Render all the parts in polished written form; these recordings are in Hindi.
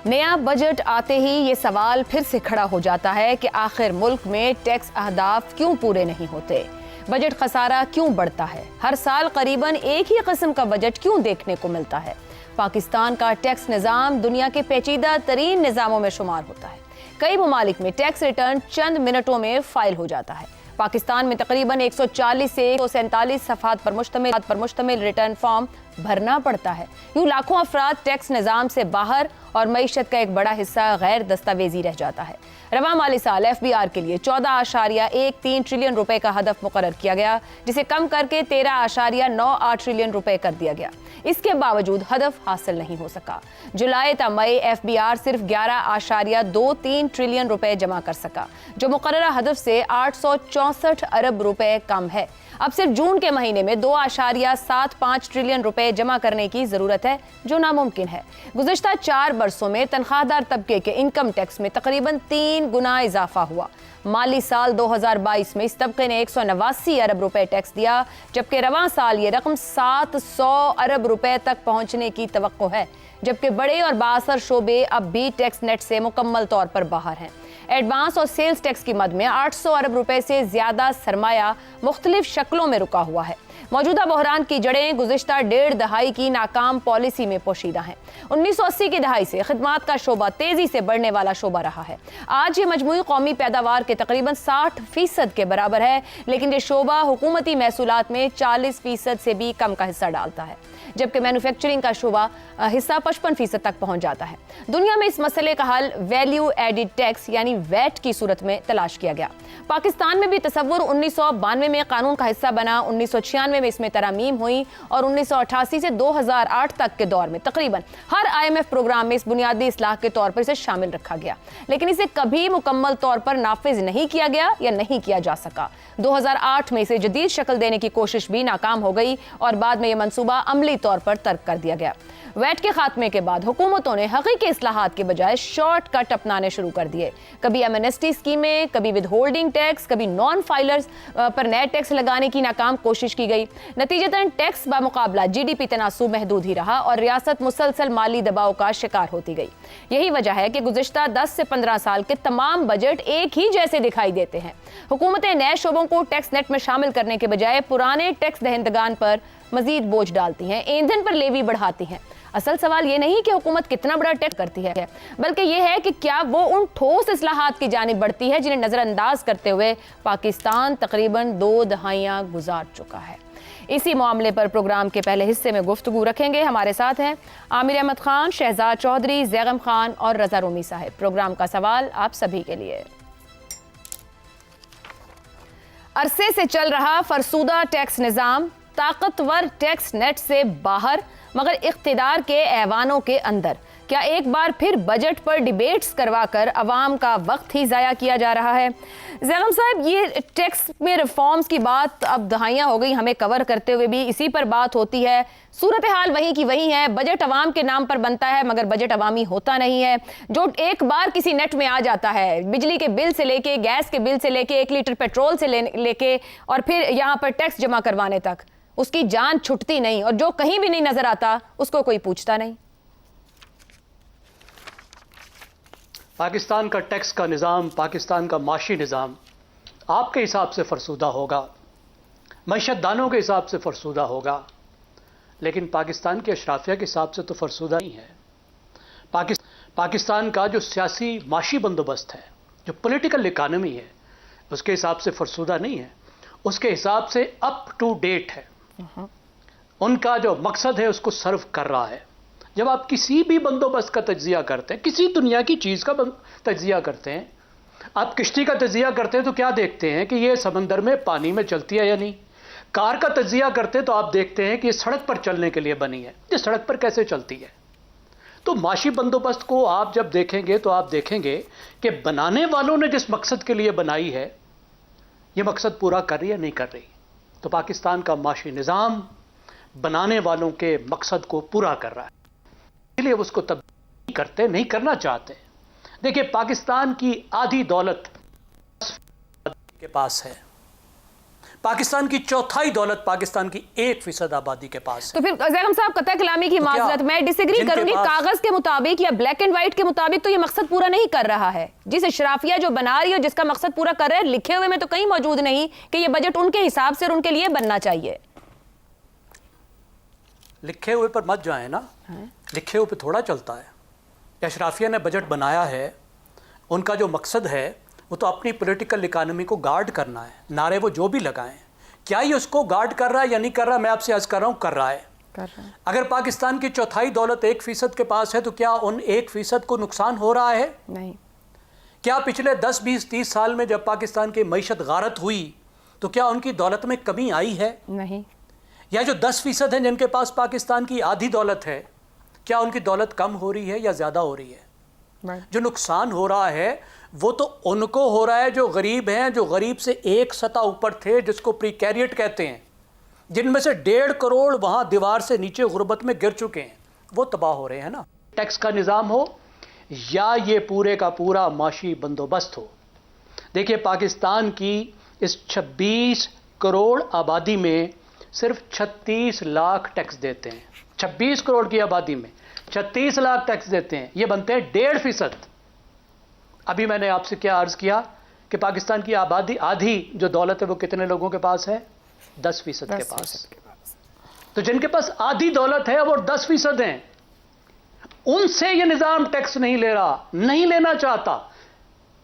नया बजट आते ही ये सवाल फिर से खड़ा हो जाता है कि आखिर मुल्क में टैक्स अहदाफ क्यों पूरे नहीं होते, बजट खसारा क्यों बढ़ता है, हर साल करीबन एक ही किस्म का बजट क्यों देखने को मिलता है। पाकिस्तान का टैक्स निज़ाम दुनिया के पेचीदा तरीन निज़ामों में शुमार होता है। कई ममालिक में टैक्स रिटर्न चंद मिनटों में फाइल हो जाता है। पाकिस्तान में तकरीबन 140 से 147 सफ़हात पर मुश्तमिल रिटर्न फॉर्म भरना पड़ता है। यूँ लाखों अफराद टैक्स निज़ाम से बाहर और मईशत का एक बड़ा हिस्सा गैर दस्तावेजी रह जाता है। रवां माली साल FBR के लिए 14.13 ट्रिलियन रुपए का हदफ मुकर्रर किया गया, जिसे कम करके 13.98 ट्रिलियन रुपए कर दिया गया। इसके बावजूद हदफ हासिल नहीं हो सका। जुलाई ता मई FBR सिर्फ 11.23 ट्रिलियन रुपए जमा कर सका, जो मुकर्ररा हदफ से 864 अरब रुपए कम है। अब सिर्फ जून के महीने में 2.75 ट्रिलियन रुपए जमा करने की जरूरत है, जो नामुमकिन है। गुज़िश्ता 4 बरसों में तनख्वाहदार तबके के इनकम टैक्स में तकरीबन 3 गुना इजाफा हुआ। माली साल 2022 में इस तबके ने 189 अरब रुपए टैक्स दिया, जबकि रवां साल ये रकम 700 अरब रुपए तक पहुंचने की तवक्को है। जबकि बड़े और बाअसर शोबे अब भी टैक्स नेट से मुकम्मल तौर पर बाहर हैं। एडवांस और सेल्स टैक्स की मद में 800 अरब रुपए से ज्यादा सरमाया मुख्तलिफ शक्लों में रुका हुआ है। मौजूदा बहरान की जड़ें गुज़िश्ता 1.5 दहाई की नाकाम पॉलिसी में पोशीदा हैं। 1980 की दहाई से खिदमात का शोबा तेजी से बढ़ने वाला शोबा रहा है। आज ये मजमूई कौमी पैदावार के तकरीबन 60% के बराबर है, लेकिन ये शोबा हुकूमती महसूलात में 40% से भी कम का हिस्सा डालता है, जबकि मैन्युफैक्चरिंग का शोबा हिस्सा 55% तक पहुंच जाता है। दुनिया में इस मसले का हल वैल्यू एडिड टैक्स यानी वैट की सूरत में तलाश किया गया। पाकिस्तान में भी तसव्वुर 1992 में कानून का हिस्सा बना, 1996 में इसमें तरामीम हुई और 1988 से 2008 तक के दौर में तकरीबन हर IMF प्रोग्राम में इस बुनियादी इस्लाह के तौर पर इसे शामिल रखा गया, लेकिन इसे कभी मुकम्मल तौर पर नाफिज नहीं किया गया या नहीं किया जा सका। 2008 में इसे जदीद शक्ल देने की कोशिश भी नाकाम हो गई और बाद में यह मंसूबा अमली तौर पर तर्क कर दिया गया। वैट के खात्मे के बाद हुकूमतों ने हकीकी इस्लाहात के बजाय शॉर्टकट अपनाने शुरू कर दिए। कभी एमनेस्टी स्कीमें, कभी विद होल्डिंग टैक्स, कभी नॉन फाइलर्स पर नए टैक्स लगाने की नाकाम कोशिश की गई। नतीजतन टैक्स बामुकाबला GDP तनासुब महदूद ही रहा और रियासत मुसलसल माली दबाव का शिकार होती गई। यही वजह है कि गुज़िश्ता 10 से 15 साल के तमाम बजट एक ही जैसे दिखाई देते हैं। हुकूमतें नए शोबों को टैक्स नेट में शामिल करने के बजाय पुराने टैक्स दहिंदगान पर मजीद बोझ डालती हैं, ईंधन पर लेवी बढ़ाती हैं। असल सवाल ये नहीं कि हुकूमत कितना बड़ा टैक्स करती है, बल्कि यह है कि क्या वो उन ठोस इस्लाहात की जानिब बढ़ती है जिन्हें नज़रअंदाज करते हुए पाकिस्तान तकरीबन 2 दहाइयाँ गुजार चुका है। इसी मामले पर प्रोग्राम के पहले हिस्से में गुफ्तगू रखेंगे। हमारे साथ हैं आमिर अहमद खान, शहजाद चौधरी, जैगम खान और रजा रूमी साहब। प्रोग्राम का सवाल आप सभी के लिए। अरसे से चल रहा फरसूदा टैक्स निज़ाम ताकतवर टैक्स नेट से बाहर मगर इख्तिदार के ऐवानों के अंदर, क्या एक बार फिर बजट पर डिबेट्स करवाकर अवाम का वक्त ही ज़ाया किया जा रहा है? ज़ैगम साहब, ये टैक्स में रिफॉर्म्स की बात अब दहाइयाँ हो गई, हमें कवर करते हुए भी इसी पर बात होती है। सूरत हाल वहीं की वहीं है। बजट अवाम के नाम पर बनता है मगर बजट अवामी होता नहीं है। जो एक बार किसी नेट में आ जाता है, बिजली के बिल से लेके, गैस के बिल से लेके, 1 लीटर पेट्रोल से लेके और फिर यहाँ पर टैक्स जमा करवाने तक, उसकी जान छुटती नहीं और जो कहीं भी नहीं नजर आता उसको कोई पूछता नहीं। पाकिस्तान का टैक्स का निज़ाम, पाकिस्तान का माशी निज़ाम आपके हिसाब से फरसूदा होगा, मईशतदानों के हिसाब से फरसूदा होगा, लेकिन पाकिस्तान के अशराफिया के हिसाब से तो फरसूदा नहीं है। पाकिस्तान का जो सियासी माशी बंदोबस्त है, जो पॉलिटिकल इकानमी है, उसके हिसाब से फरसूदा नहीं है, उसके हिसाब से अप टू डेट है। उनका जो मकसद है उसको सर्व कर रहा है। जब आप किसी भी बंदोबस्त का तज्जिया करते हैं, किसी दुनिया की चीज़ का तज्जिया करते हैं, आप किश्ती का तज्जिया करते हैं तो क्या देखते हैं कि ये समंदर में पानी में चलती है या नहीं। कार का तज्जिया करते हैं तो आप देखते हैं कि ये सड़क पर चलने के लिए बनी है, ये सड़क पर कैसे चलती है। तो माशी बंदोबस्त को आप जब देखेंगे तो आप देखेंगे कि बनाने वालों ने जिस मकसद के लिए बनाई है, ये मकसद पूरा कर रही है नहीं कर रही। तो पाकिस्तान का माशी निज़ाम बनाने वालों के मकसद को पूरा कर रहा है, इसलिए उसको तब्दील करते नहीं करना चाहते। देखिए, पाकिस्तान की आधी दौलत के पास है। पाकिस्तान की चौथाई दौलत पाकिस्तान की 1% आबादी के पास है। तो फिर ज़ैगम साहब कतई कलामी की माजरत, मैं डिसएग्री करूंगी, कागज के मुताबिक या ब्लैक एंड व्हाइट के मुताबिक तो ये मकसद पूरा नहीं कर रहा है। जिस इशराफिया जो बना रही है जिसका मकसद पूरा कर रहे हैं, लिखे हुए में तो कहीं मौजूद नहीं कि ये बजट उनके हिसाब से और उनके लिए बनना चाहिए। लिखे हुए पर मत जाए ना, लिखे हुए पे थोड़ा चलता है। अशराफिया ने बजट बनाया है, उनका जो मकसद है वो तो अपनी पॉलिटिकल इकानमी को गार्ड करना है। नारे वो जो भी लगाएं, क्या ये उसको गार्ड कर रहा है या नहीं कर रहा, मैं आपसे अर्ज कर रहा हूँ, कर रहा है। अगर पाकिस्तान की चौथाई दौलत 1% के पास है तो क्या उन 1% को नुकसान हो रहा है? नहीं। क्या पिछले 10, 20, 30 साल में जब पाकिस्तान की मईशत गारत हुई तो क्या उनकी दौलत में कमी आई है? नहीं। या जो 10% हैं जिनके पास पाकिस्तान की आधी दौलत है, क्या उनकी दौलत कम हो रही है या ज़्यादा हो रही है? जो नुकसान हो रहा है वो तो उनको हो रहा है जो गरीब हैं, जो गरीब से एक सतह ऊपर थे, जिसको प्रीकैरिएट कहते हैं, जिनमें से 1.5 करोड़ वहाँ दीवार से नीचे गुर्बत में गिर चुके हैं, वो तबाह हो रहे हैं ना। टैक्स का निज़ाम हो या ये पूरे का पूरा माशी बंदोबस्त हो। देखिए, पाकिस्तान की इस 26 करोड़ आबादी में सिर्फ 36 लाख टैक्स देते हैं। 26 करोड़ की आबादी में 36 लाख टैक्स देते हैं, ये बनते हैं 1.5%। अभी मैंने आपसे क्या अर्ज किया कि पाकिस्तान की आबादी आधी जो दौलत है वो कितने लोगों के पास है? 10% के पास। तो जिनके पास आधी दौलत है वो 10% हैं, उनसे ये निजाम टैक्स नहीं ले रहा, नहीं लेना चाहता।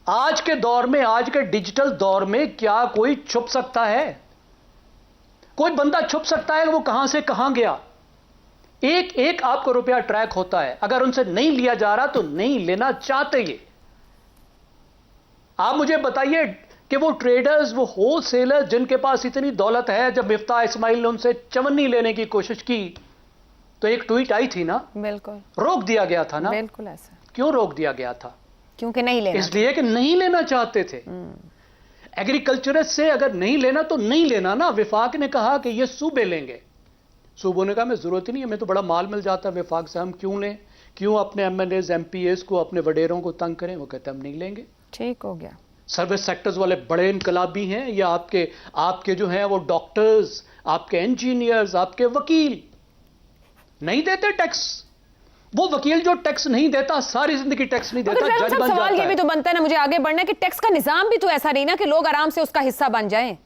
आज के दौर में, आज के डिजिटल दौर में क्या कोई छुप सकता है? कोई बंदा छुप सकता है कि वो कहां से कहां गया? एक एक आपको रुपया ट्रैक होता है। अगर उनसे नहीं लिया जा रहा तो नहीं लेना चाहते ये। आप मुझे बताइए कि वो ट्रेडर्स, वो होलसेलर जिनके पास इतनी दौलत है, जब मिफ्ताह इस्माइल ने उनसे चवन्नी लेने की कोशिश की तो एक ट्वीट आई थी ना, बिल्कुल रोक दिया गया था ना। बिल्कुल ऐसा। क्यों रोक दिया गया था? क्योंकि नहीं लेना, इसलिए कि नहीं लेना चाहते थे। एग्रीकल्चरिस्ट से अगर नहीं लेना तो नहीं लेना ना। विफाक ने कहा कि ये सूबे लेंगे, सूबों ने कहा हमें जरूरत ही नहीं है, हमें तो बड़ा माल मिल जाता है विफाक से, हम क्यों लें, क्यों अपने एमएलएज एमपीएस को, अपने वडेरों को तंग करें। वो कहते हैं हम नहीं लेंगे। ठीक हो गया। सर्विस सेक्टर्स वाले बड़े इनकलाबी हैं या आपके जो हैं वो डॉक्टर्स, आपके इंजीनियर्स, आपके वकील नहीं देते टैक्स। वो वकील जो टैक्स नहीं देता, सारी जिंदगी टैक्स नहीं देता, जज बन सवाल जाता ये भी तो बनता है ना, मुझे आगे बढ़ना है कि टैक्स का निजाम भी तो ऐसा नहीं ना कि लोग आराम से उसका हिस्सा बन जाएं।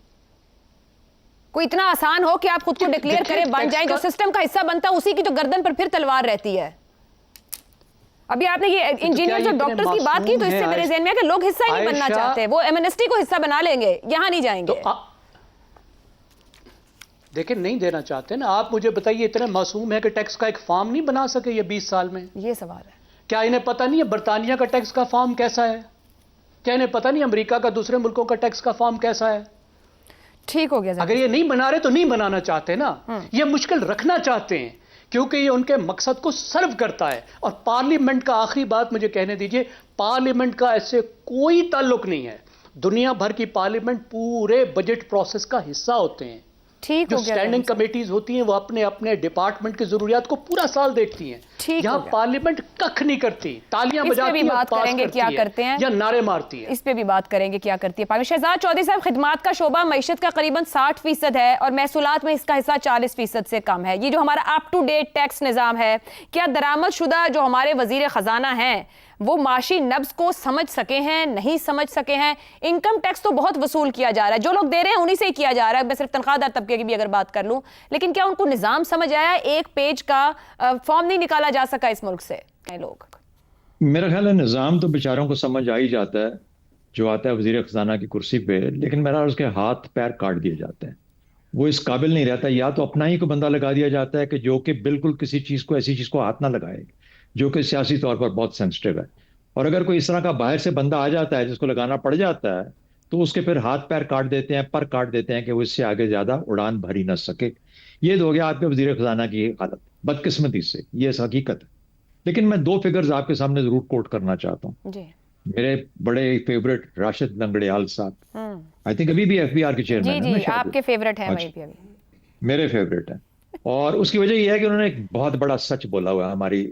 कोई इतना आसान हो कि आप खुद को डिक्लेयर करें, बन जाएं। जो सिस्टम का हिस्सा बनता है उसी की तो गर्दन पर फिर तलवार रहती है। अभी आपने ये इंजीनियर्स और डॉक्टर्स की बात की तो इससे मेरे ज़हन में है कि लोग हिस्सा ही नहीं बनना चाहते, वो एमएनएसटी को हिस्सा बना लेंगे, यहां नहीं जाएंगे। देखिए, नहीं देना चाहते ना। आप मुझे बताइए, इतने मासूम है कि टैक्स का एक फॉर्म नहीं बना सके ये 20 साल में? ये सवाल है। क्या इन्हें पता नहीं है बरतानिया का टैक्स का फॉर्म कैसा है? क्या इन्हें पता नहीं अमेरिका का, दूसरे मुल्कों का टैक्स का फॉर्म कैसा है? ठीक हो गया। अगर ये नहीं बना रहे तो नहीं बनाना चाहते ना, ये मुश्किल रखना चाहते हैं क्योंकि ये उनके मकसद को सर्व करता है। और पार्लियामेंट का आखिरी बात मुझे कहने दीजिए, पार्लियामेंट का ऐसे कोई ताल्लुक नहीं है। दुनिया भर की पार्लियामेंट पूरे बजट प्रोसेस का हिस्सा होते हैं। ठीक जो हो गया। स्टैंडिंग कमेटीज होती हैं वो अपने अपने डिपार्टमेंट की जरूरियात को पूरा साल देखती हैं। यहाँ पार्लियामेंट कख नहीं करती, तालियां बजाती है, बात करेंगे क्या करते हैं या नारे मारती है। इस पे भी बात करेंगे क्या करती है। शहजाद चौधरी साहब, खिदमात का शोबा मईशत का करीबन 60% है और महसूलात में इसका हिस्सा 40% से कम है। ये जो हमारा अप टू डेट टैक्स निज़ाम है, क्या दरामदशुदा जो हमारे वजीर खजाना हैं वो माशी नब्ज को समझ सके हैं, नहीं समझ सके हैं? इनकम टैक्स तो बहुत वसूल किया जा रहा है, जो लोग दे रहे हैं उन्हीं से ही किया जा रहा है। मैं सिर्फ तनख्वाहदार तबके की भी अगर बात कर लूं, लेकिन क्या उनको निजाम समझ आया? एक पेज का फॉर्म नहीं निकाला जा सका इस मुल्क से कई लोग। मेरा ख्याल है निजाम तो बेचारों को समझ आ ही जाता है जो आता है वजीर खजाना की कुर्सी पे, लेकिन मेरा उसके हाथ पैर काट दिए जाते हैं। वो इस काबिल नहीं रहता, या तो अपना ही कोई बंदा लगा दिया जाता है कि जो कि बिल्कुल किसी चीज को, ऐसी चीज को हाथ ना लगाए जो कि सियासी तौर पर बहुत सेंसिटिव है। और अगर कोई इस तरह का बाहर से बंदा आ जाता है जिसको लगाना पड़ जाता है तो उसके फिर हाथ पैर काट देते हैं, पर काट देते हैं कि वो इससे आगे ज्यादा उड़ान भरी ना सके। ये हो गया आपके वजीर खजाना की हालत, बदकिस्मती से, ये हकीकत है। लेकिन मैं 2 फिगर्स आपके सामने जरूर कोट करना चाहता हूँ। मेरे बड़े फेवरेट राशिद लंगड़ियाल साहब, आई थिंक अभी भी एफबीआर के चेयरमैन है। आपके फेवरेट है? मेरे फेवरेट है। और उसकी वजह यह है कि उन्होंने एक बहुत बड़ा सच बोला हुआ है हमारी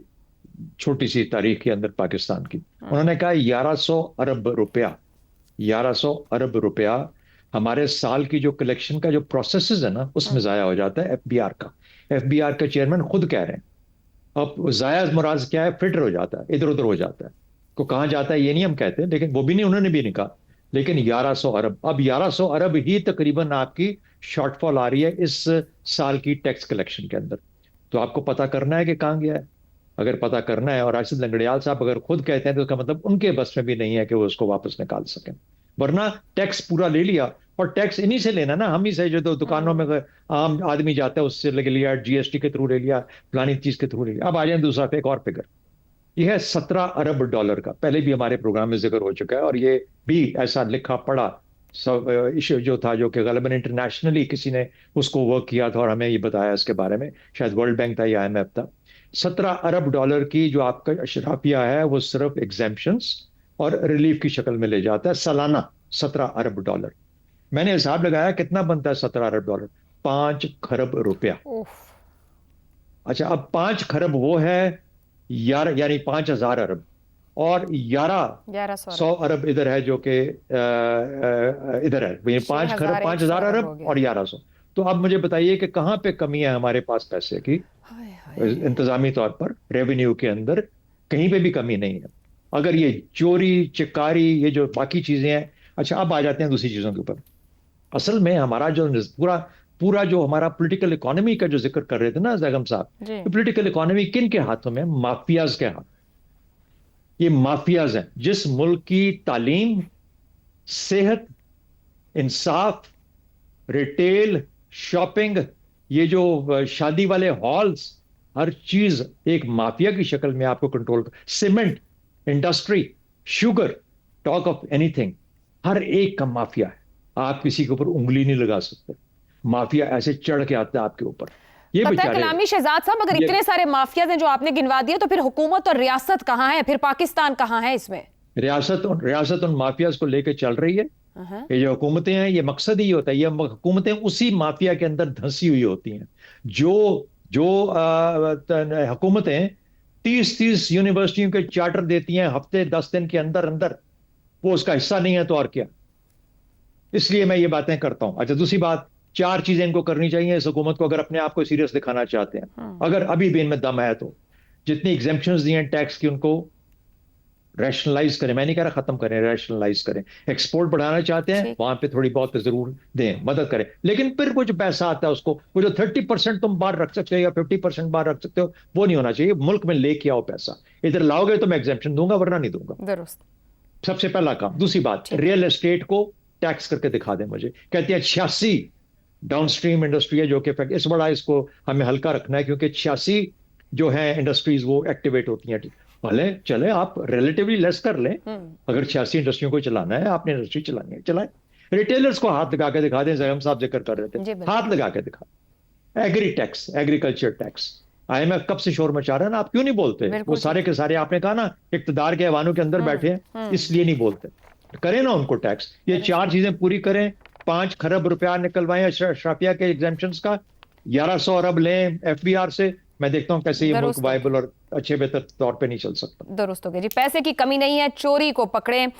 छोटी सी तारीख के अंदर पाकिस्तान की। उन्होंने कहा 1100 अरब रुपया हमारे साल की जो कलेक्शन का जो प्रोसेस है ना, उसमें जाया हो जाता है एफबीआर का। एफबीआर के चेयरमैन खुद कह रहे हैं। अब जाया मुराद क्या है, फिल्टर हो जाता है, इधर उधर हो जाता है। को कहाँ जाता है ये नहीं हम कहते, लेकिन वो भी नहीं, उन्होंने भी नहीं कहा। लेकिन 1100 अरब, अब 1100 अरब ही तकरीबन आपकी शॉर्टफॉल आ रही है इस साल की टैक्स कलेक्शन के अंदर। तो आपको पता करना है कि कहाँ गया है। अगर पता करना है, और राशिद लंगड़ियाल साहब अगर खुद कहते हैं, तो उसका मतलब उनके बस में भी नहीं है कि वो उसको वापस निकाल सकें। वरना टैक्स पूरा ले लिया, और टैक्स इन्हीं से लेना ना, हम ही से, जो तो दुकानों में आम आदमी जाता है उससे ले लिया, जीएसटी के थ्रू ले लिया, फलानी चीज के थ्रू ले लिया। अब आ जाए दूसरा एक और फिगर, यह है 17 अरब डॉलर का। पहले भी हमारे प्रोग्राम में जिक्र हो चुका है, और ये भी ऐसा लिखा पढ़ा सब इशू जो था, जो कि गलबन इंटरनेशनली किसी ने उसको वर्क किया था और हमें ये बताया इसके बारे में, शायद वर्ल्ड बैंक था या आईएमएफ था। 17 अरब डॉलर की जो आपका अशराफिया है, वो सिर्फ एग्जेम्पशंस और रिलीफ की शक्ल में ले जाता है सालाना। 17 अरब डॉलर, मैंने हिसाब लगाया कितना बनता है 17 अरब डॉलर, 5 खरब रुपया। उफ। अच्छा, अब 5 खरब वो है यानी 5000 अरब, और 1100 100 अरब इधर है, जो कि इधर है। 5 खरब, 5000 हो अरब गया। और 1100। तो अब मुझे बताइए कि कहाँ पे कमी है हमारे पास पैसे की। हाय हाय। इंतजामी तौर पर रेवेन्यू के अंदर कहीं पे भी कमी नहीं है। अगर ये चोरी चिकारी, ये जो बाकी चीजें हैं। अच्छा, अब आ जाते हैं दूसरी चीजों के ऊपर। असल में हमारा जो पूरा पूरा जो हमारा पॉलिटिकल इकोनॉमी का जो जिक्र कर रहे थे ना जैगम साहब, जी। तो पॉलिटिकल इकोनॉमी किन के हाथों में? माफियाज के हाथ। ये माफियाज हैं। जिस मुल्क की तालीम, सेहत, इंसाफ, रिटेल, शॉपिंग, ये जो शादी वाले हॉल्स, हर चीज एक माफिया की शक्ल में आपको कंट्रोल कर। Cement industry, sugar, talk of anything, हर एक का माफिया है। आप किसी के ऊपर उंगली नहीं लगा सकते। माफिया ऐसे चढ़ के आता है आपके ऊपर। ये पता है बेचारे, कलामी शहजाद साहब, अगर ये इतने सारे माफियाज हैं जो आपने गिनवा दिए, तो फिर हुकूमत और रियासत कहाँ है, फिर पाकिस्तान कहाँ है इसमें? रियासत उन माफियाज को लेकर चल रही है। ये जो हुकूमतें हैं, ये मकसद ही होता है, ये हुकूमतें उसी माफिया के अंदर धंसी हुई होती हैं। जो जो हुकूमतें 30-30 यूनिवर्सिटियों के चार्टर देती हैं हफ्ते 10 दिन के अंदर अंदर, वो उसका हिस्सा नहीं है तो और क्या। इसलिए मैं ये बातें करता हूं। अच्छा, दूसरी बात, 4 चीजें इनको करनी चाहिए इस हुकूमत को, अगर अपने आप को सीरियस दिखाना चाहते हैं, अगर अभी भी इनमें दम है तो। जितनी एग्जेम्पशंस दी हैं टैक्स की, उनको रैशनलाइज करें। मैं नहीं कह रहा खत्म करें, रैशनलाइज करें। एक्सपोर्ट बढ़ाना चाहते हैं, ठीक। वहां पे थोड़ी बहुत जरूर दें, मदद करें। लेकिन फिर वो जो पैसा आता है उसको, वो जो 30% तुम बाहर रख सकते हो या 50% बाहर रख सकते हो, वो नहीं होना चाहिए। मुल्क में लेके आओ पैसा। इधर लाओगे तो मैं एग्जेम्पशन दूंगा, वरना नहीं दूंगा। दुरुस्त। सबसे पहला काम। दूसरी बात, ठीक। रियल एस्टेट को टैक्स करके दिखा दें मुझे। कहते हैं 86 डाउनस्ट्रीम इंडस्ट्री है, जो कि इस बड़ा, इसको हमें हल्का रखना है, क्योंकि 86 जो है इंडस्ट्रीज वो एक्टिवेट होती हैं। भले चले, आप रिलेटिवली लेस कर लें। अगर 86 इंडस्ट्रियों को चलाना है, आपने इंडस्ट्री चलानी है, चलाएं। रिटेलर्स को हाथ लगा के दिखा दें, जैसे हम साहब जिक्र कर रहे जी, थे, बिल्कुल। हाथ लगा के दिखा। Agri tax, agriculture tax, IMF कब से शोर मचा रहा है ना, आप क्यों नहीं बोलते? बिल्कुल वो सारे के सारे आपने कहा ना, इक्तदार के ऐवानों के अंदर बैठे हैं, इसलिए नहीं बोलते। करें ना उनको टैक्स। ये 4 चीजें पूरी करें। 5 खरब रुपया निकलवाएं अशराफिया के एग्जेम्पशंस का। 1100 अरब लें एफबीआर से। मैं देखता हूं कैसे ये मुल्क दुरुस्त। वायबल और अच्छे बेहतर तौर पे नहीं चल सकता। दुरुस्त हो गया जी। पैसे की कमी नहीं है, चोरी को पकड़ें।